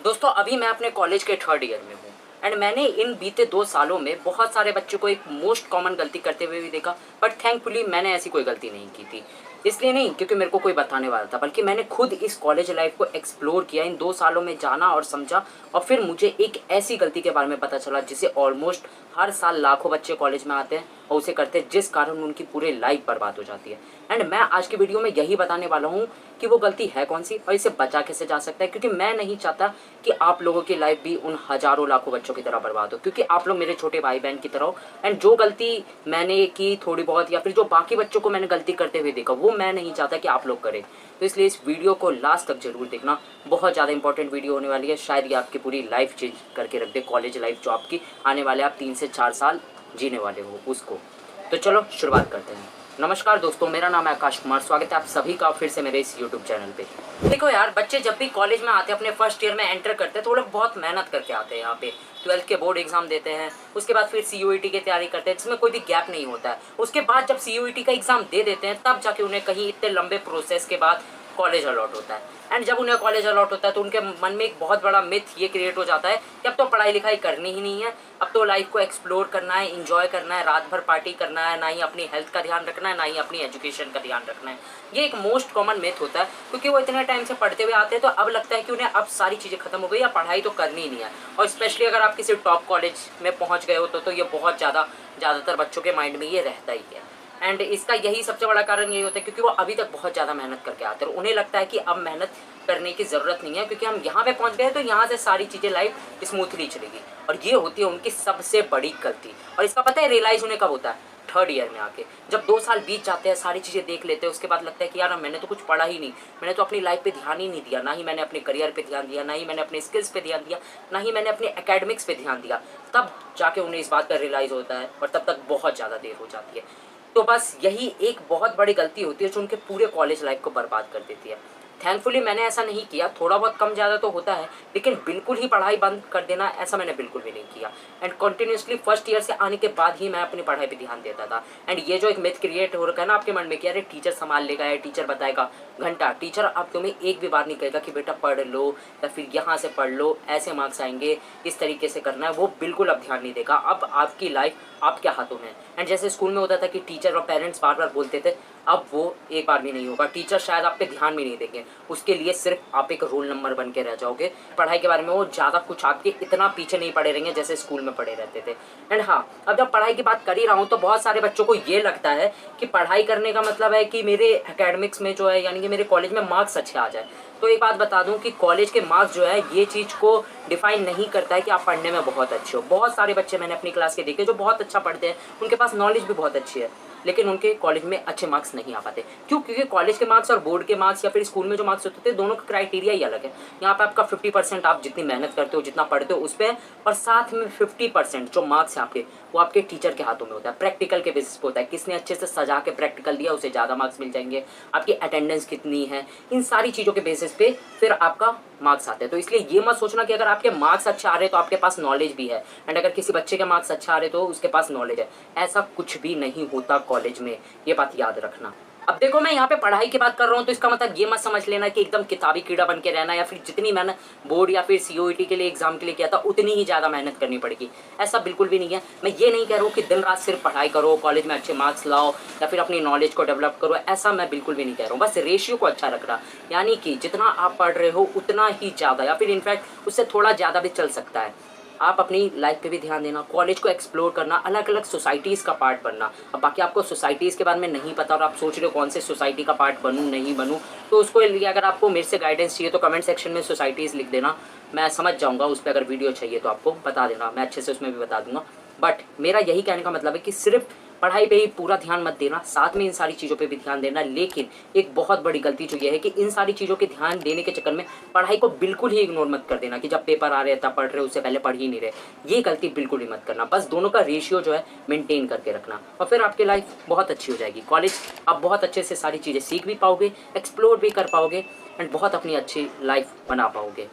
दोस्तों अभी मैं अपने कॉलेज के थर्ड ईयर में हूँ एंड मैंने इन बीते 2 सालों में बहुत सारे बच्चों को एक मोस्ट कॉमन गलती करते हुए भी देखा। बट थैंकफुली मैंने ऐसी कोई गलती नहीं की थी। इसलिए नहीं क्योंकि मेरे को कोई बताने वाला था, बल्कि मैंने खुद इस कॉलेज लाइफ को एक्सप्लोर किया, इन 2 सालों में जाना और समझा। और फिर मुझे एक ऐसी गलती के बारे में पता चला जिसे ऑलमोस्ट हर साल लाखों बच्चे कॉलेज में आते हैं और उसे करते हैं, जिस कारण उनकी पूरी लाइफ बर्बाद हो जाती है। एंड मैं आज की वीडियो में यही बताने वाला हूँ कि वो गलती है कौन सी और इसे बचा कैसे जा सकता है, क्योंकि मैं नहीं चाहता कि आप लोगों की लाइफ भी उन हजारों लाखों बच्चों की तरह बर्बाद हो, क्योंकि आप लोग मेरे छोटे भाई बहन की तरह हो। एंड जो गलती मैंने की थोड़ी बहुत, या फिर जो बाकी बच्चों को मैंने गलती करते हुए देखा, वो मैं नहीं चाहता कि आप लोग करें। तो इसलिए इस वीडियो को लास्ट तक जरूर देखना, बहुत ज़्यादा इंपॉर्टेंट वीडियो होने वाली है। शायद ये आपकी पूरी लाइफ चेंज करके रख दे, कॉलेज लाइफ जो आपकी आने वाले आप 3 से 4 साल जीने वाले हो उसको। तो चलो शुरुआत करते हैं। नमस्कार दोस्तों, मेरा नाम है आकाश कुमार। स्वागत है आप सभी का फिर से मेरे इस YouTube चैनल पे। देखो यार, बच्चे जब भी कॉलेज में आते हैं, अपने फर्स्ट ईयर में एंटर करते हैं, तो वो लोग बहुत मेहनत करके आते हैं यहाँ पे। 12th के बोर्ड एग्जाम देते हैं, उसके बाद फिर CUET की तैयारी करते हैं, जिसमें कोई भी गैप नहीं होता है। उसके बाद जब CUET का एग्जाम दे देते हैं, तब जाके उन्हें कहीं इतने लंबे प्रोसेस के बाद कॉलेज अलॉट होता है। एंड जब उन्हें कॉलेज अलॉट होता है तो उनके मन में एक बहुत बड़ा मिथ ये क्रिएट हो जाता है कि अब तो पढ़ाई लिखाई करनी ही नहीं है, अब तो लाइफ को एक्सप्लोर करना है, इंजॉय करना है, रात भर पार्टी करना है, ना ही अपनी हेल्थ का ध्यान रखना है, ना ही अपनी एजुकेशन का ध्यान रखना है। ये एक मोस्ट कॉमन मिथ होता है, क्योंकि वो इतने टाइम से पढ़ते हुए आते हैं, तो अब लगता है कि उन्हें अब सारी चीज़ें खत्म हो गई, या पढ़ाई तो करनी ही नहीं है। और स्पेशली अगर आप किसी टॉप कॉलेज में पहुँच गए हो तो ये बहुत ज़्यादातर बच्चों के माइंड में ये रहता ही है। एंड इसका यही सबसे बड़ा कारण यही होता है क्योंकि वो अभी तक बहुत ज़्यादा मेहनत करके आते हैं। उन्हें लगता है कि अब मेहनत करने की ज़रूरत नहीं है, क्योंकि हम यहाँ पे पहुँच गए तो यहाँ से सारी चीज़ें लाइफ स्मूथली चलेगी। और ये होती है उनकी सबसे बड़ी गलती। और इसका पता है रियलाइज़ उन्हें कब होता है? थर्ड ईयर में आके, जब 2 साल बीत जाते हैं, सारी चीज़ें देख लेते हैं, उसके बाद लगता है कि यार मैंने तो कुछ पढ़ा ही नहीं, मैंने तो अपनी लाइफ पे ध्यान ही नहीं दिया, ना ही मैंने अपने करियर पे ध्यान दिया, ना ही मैंने अपने स्किल्स पे ध्यान दिया, ना ही मैंने अपने एकेडमिक्स पे ध्यान दिया। तब जाके उन्हें इस बात का रियलाइज़ होता है, और तब तक बहुत ज़्यादा देर हो जाती है। तो बस यही एक बहुत बड़ी गलती होती है जो उनके पूरे कॉलेज लाइफ को बर्बाद कर देती है। थैंकफुली मैंने ऐसा नहीं किया, थोड़ा बहुत कम ज़्यादा तो होता है, लेकिन बिल्कुल ही पढ़ाई बंद कर देना ऐसा मैंने बिल्कुल भी नहीं किया। एंड कंटिन्यूसली फर्स्ट ईयर से आने के बाद ही मैं अपनी पढ़ाई पे ध्यान देता था। एंड ये जो एक मिथ क्रिएट हो रखा है ना आपके मन में कि अरे टीचर संभाल लेगा, या टीचर बताएगा घंटा, टीचर आपको में एक भी बार नहीं कहेगा कि बेटा पढ़ लो, या फिर यहाँ से पढ़ लो, ऐसे मार्क्स आएंगे, इस तरीके से करना है, वो बिल्कुल अब ध्यान नहीं देगा। अब आपकी लाइफ आपके हाथों में है। एंड जैसे स्कूल में होता था कि टीचर और पेरेंट्स बार बार बोलते थे, अब वो एक बार भी नहीं होगा। टीचर शायद आप पे ध्यान भी नहीं देंगे, उसके लिए सिर्फ आप एक रोल नंबर बन के रह जाओगे। पढ़ाई के बारे में वो ज़्यादा कुछ आपके इतना पीछे नहीं पड़े रहेंगे जैसे स्कूल में पड़े रहते थे। एंड हाँ, अब जब पढ़ाई की बात कर ही रहा हूँ, तो बहुत सारे बच्चों को ये लगता है कि पढ़ाई करने का मतलब है कि मेरे एकेडमिक्स में जो है, यानी कि मेरे कॉलेज में मार्क्स अच्छे आ जाए। तो एक बात बता दूं कि कॉलेज के मार्क्स जो है ये चीज़ को डिफाइन नहीं करता है कि आप पढ़ने में बहुत अच्छे हो। बहुत सारे बच्चे मैंने अपनी क्लास के देखे जो बहुत अच्छा पढ़ते हैं, उनके पास नॉलेज भी बहुत अच्छी है, लेकिन उनके कॉलेज में अच्छे मार्क्स नहीं आ पाते। क्यों? क्योंकि कॉलेज के मार्क्स और बोर्ड के मार्क्स या फिर स्कूल में जो मार्क्स होते थे, दोनों का क्राइटेरिया ही अलग है। यहाँ पे आपका 50% आप जितनी मेहनत करते हो, जितना पढ़ते हो उस पर, और साथ में 50% जो मार्क्स हैं आपके, वो आपके टीचर के हाथों में होता है, प्रैक्टिकल के बेसिस पे होता है। किसने अच्छे से सजा के प्रैक्टिकल दिया उसे ज़्यादा मार्क्स मिल जाएंगे, आपकी अटेंडेंस कितनी है, इन सारी चीज़ों के बेसिस पे फिर आपका मार्क्स आते हैं। तो इसलिए ये मत सोचना कि अगर आपके मार्क्स अच्छे आ रहे हैं तो आपके पास नॉलेज भी है, एंड अगर किसी बच्चे के मार्क्स अच्छे आ रहे तो उसके पास नॉलेज है। ऐसा कुछ भी नहीं होता कॉलेज में, ये बात याद रखना। अब देखो, मैं यहाँ पे पढ़ाई की बात कर रहा हूँ तो इसका मतलब ये मत समझ लेना कि एकदम किताबी कीड़ा बन के रहना, या फिर जितनी मैंने बोर्ड या फिर CUET के लिए एग्जाम के लिए किया था उतनी ही ज़्यादा मेहनत करनी पड़ेगी। ऐसा बिल्कुल भी नहीं है। मैं ये नहीं कह रहा हूँ कि दिन रात सिर्फ पढ़ाई करो, कॉलेज में अच्छे मार्क्स लाओ, या फिर अपनी नॉलेज को डेवलप करो, ऐसा मैं बिल्कुल भी नहीं कह रहा हूँ। बस रेशियो को अच्छा रखना, यानी कि जितना आप पढ़ रहे हो उतना ही ज़्यादा, या फिर इनफैक्ट उससे थोड़ा ज़्यादा भी चल सकता है। आप अपनी लाइफ पे भी ध्यान देना, कॉलेज को एक्सप्लोर करना, अलग अलग सोसाइटीज़ का पार्ट बनना। अब बाकी आपको सोसाइटीज़ के बारे में नहीं पता और आप सोच रहे हो कौन से सोसाइटी का पार्ट बनूं नहीं बनूं, तो उसको लिए अगर आपको मेरे से गाइडेंस चाहिए तो कमेंट सेक्शन में सोसाइटीज़ लिख देना, मैं समझ जाऊंगा। उस पर अगर वीडियो चाहिए तो आपको बता देना, मैं अच्छे से उसमें भी बता दूंगा। बट मेरा यही कहने का मतलब है कि सिर्फ पढ़ाई पे ही पूरा ध्यान मत देना, साथ में इन सारी चीज़ों पे भी ध्यान देना। लेकिन एक बहुत बड़ी गलती जो ये है कि इन सारी चीज़ों के ध्यान देने के चक्कर में पढ़ाई को बिल्कुल ही इग्नोर मत कर देना कि जब पेपर आ रहे हैं तब पढ़ रहे हो, उससे पहले पढ़ ही नहीं रहे। ये गलती बिल्कुल ही मत करना। बस दोनों का रेशियो जो है मेंटेन करके रखना, और फिर आपकी लाइफ बहुत अच्छी हो जाएगी। कॉलेज आप बहुत अच्छे से सारी चीज़ें सीख भी पाओगे, एक्सप्लोर भी कर पाओगे, एंड बहुत अपनी अच्छी लाइफ बना पाओगे।